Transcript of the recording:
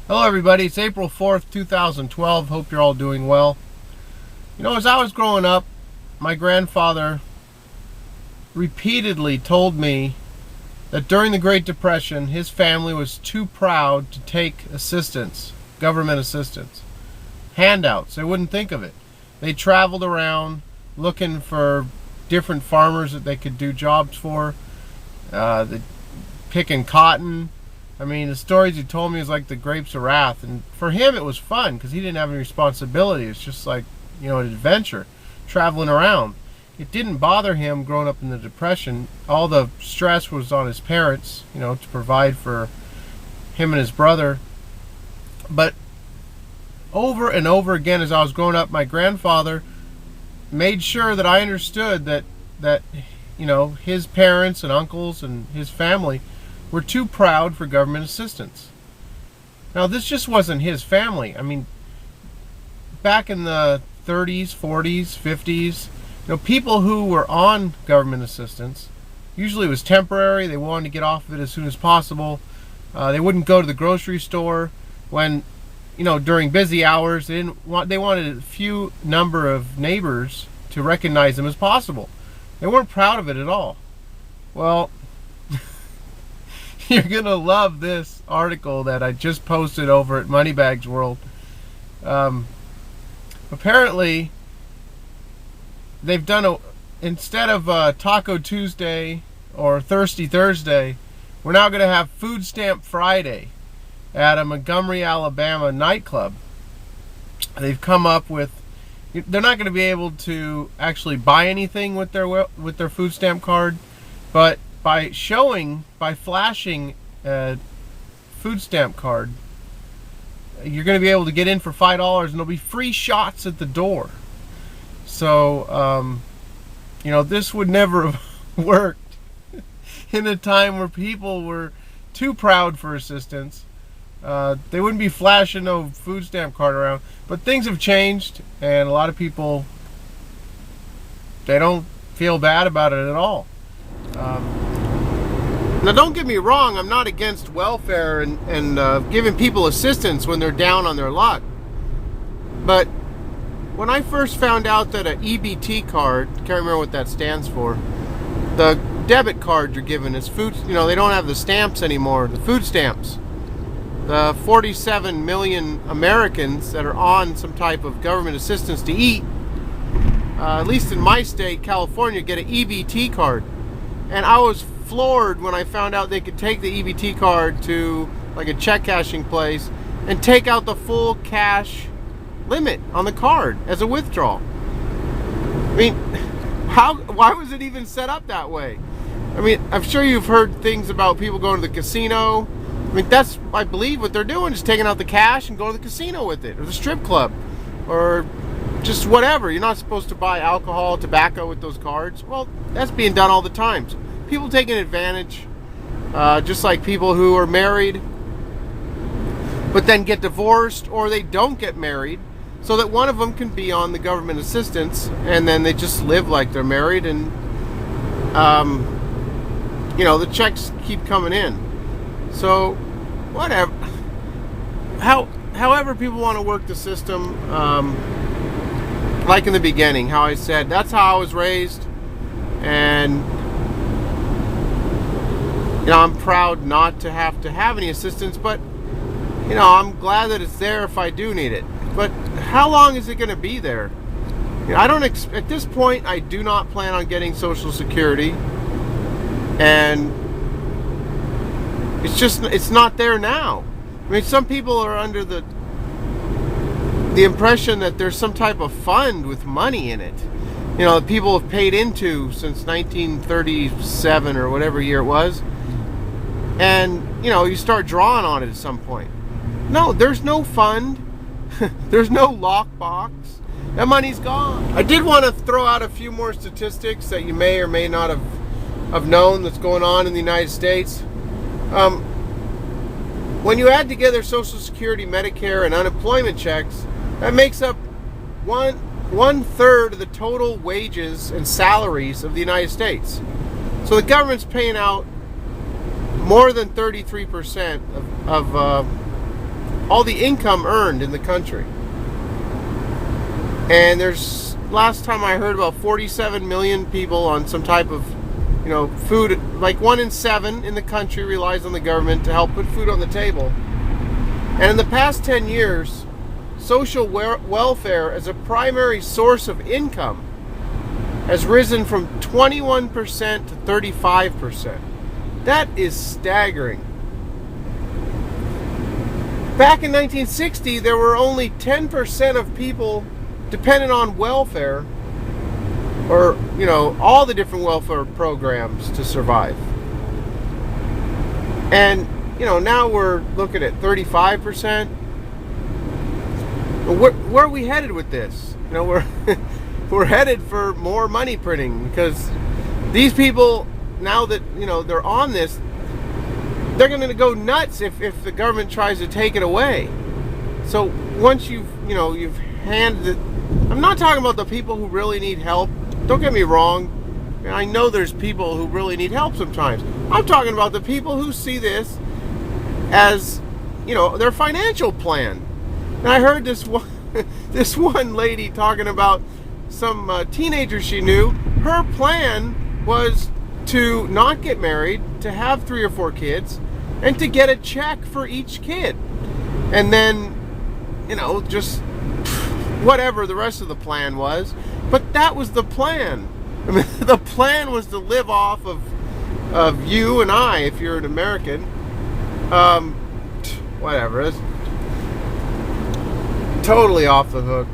Hello everybody, it's April 4th, 2012. Hope you're all doing well. As I was growing up, my grandfather repeatedly told me that during the Great Depression, his family was too proud to take assistance, government assistance, handouts. They wouldn't think of it. They traveled around looking for different farmers that they could do jobs for, picking cotton. The stories he told me is like the grapes of wrath. And for him, it was fun because he didn't have any responsibility. It's just like, an adventure, traveling around. It didn't bother him growing up in the Depression. All the stress was on his parents, to provide for him and his brother. But over and over again, as I was growing up, my grandfather made sure that I understood that his parents and uncles and his family were too proud for government assistance. Now, this just wasn't his family. Back in the 30s, 40s, 50s, people who were on government assistance, usually it was temporary. They wanted to get off of it as soon as possible. They wouldn't go to the grocery store when, during busy hours. They wanted a few number of neighbors to recognize them as possible. They weren't proud of it at all. Well, you're going to love this article that I just posted over at Moneybags World. Apparently, they've done instead of Taco Tuesday or Thirsty Thursday, we're now going to have Food Stamp Friday at a Montgomery, Alabama nightclub. They've come up with, they're not going to be able to actually buy anything with their food stamp card, but by flashing a food stamp card, you're going to be able to get in for $5 and there'll be free shots at the door. So, this would never have worked in a time where people were too proud for assistance. They wouldn't be flashing no food stamp card around. But things have changed, and a lot of people, they don't feel bad about it at all. Now, don't get me wrong, I'm not against welfare and giving people assistance when they're down on their luck. But when I first found out that an EBT card, can't remember what that stands for, the debit card you're given is food, they don't have the stamps anymore, the food stamps. The 47 million Americans that are on some type of government assistance to eat, at least in my state, California, get an EBT card. And I was floored when I found out they could take the EBT card to like a check cashing place and take out the full cash limit on the card as a withdrawal. Why was it even set up that way? I'm sure you've heard things about people going to the casino. That's, I believe, what they're doing, is taking out the cash and going to the casino with it, or the strip club, or just whatever. You're not supposed to buy alcohol, tobacco with those cards. Well, that's being done all the time. People taking advantage, just like people who are married but then get divorced, or they don't get married, so that one of them can be on the government assistance, and then they just live like they're married, and the checks keep coming in. So whatever, however people want to work the system, like in the beginning, how I said, that's how I was raised, and I'm proud not to have any assistance, but I'm glad that it's there if I do need it. But how long is it going to be there? At this point, I do not plan on getting Social Security, and it's not there now. Some people are under the impression that there's some type of fund with money in it, that people have paid into since 1937 or whatever year it was, and you start drawing on it at some point. No, there's no fund. There's no lockbox. That money's gone. I did want to throw out a few more statistics that you may or may not have known that's going on in the United States. When you add together Social Security, Medicare, and unemployment checks, that makes up one third of the total wages and salaries of the United States. So the government's paying out more than 33% of all the income earned in the country. And there's, last time I heard, about 47 million people on some type of, food. Like 1 in 7 in the country relies on the government to help put food on the table. And in the past 10 years, social welfare as a primary source of income has risen from 21% to 35%. That is staggering. Back in 1960, there were only 10% of people dependent on welfare, or, all the different welfare programs to survive. And, now we're looking at 35%. Where are we headed with this? We're headed for more money printing, because these people, now that, they're on this, they're going to go nuts if the government tries to take it away. So once you've handed it, I'm not talking about the people who really need help. Don't get me wrong. I know there's people who really need help sometimes. I'm talking about the people who see this as, their financial plan. And I heard this one lady talking about some teenager she knew. Her plan was to not get married, to have 3 or 4 kids, and to get a check for each kid. And then, just whatever the rest of the plan was. But that was the plan. I mean, the plan was to live off of you and I, if you're an American. Whatever. It's totally off the hook.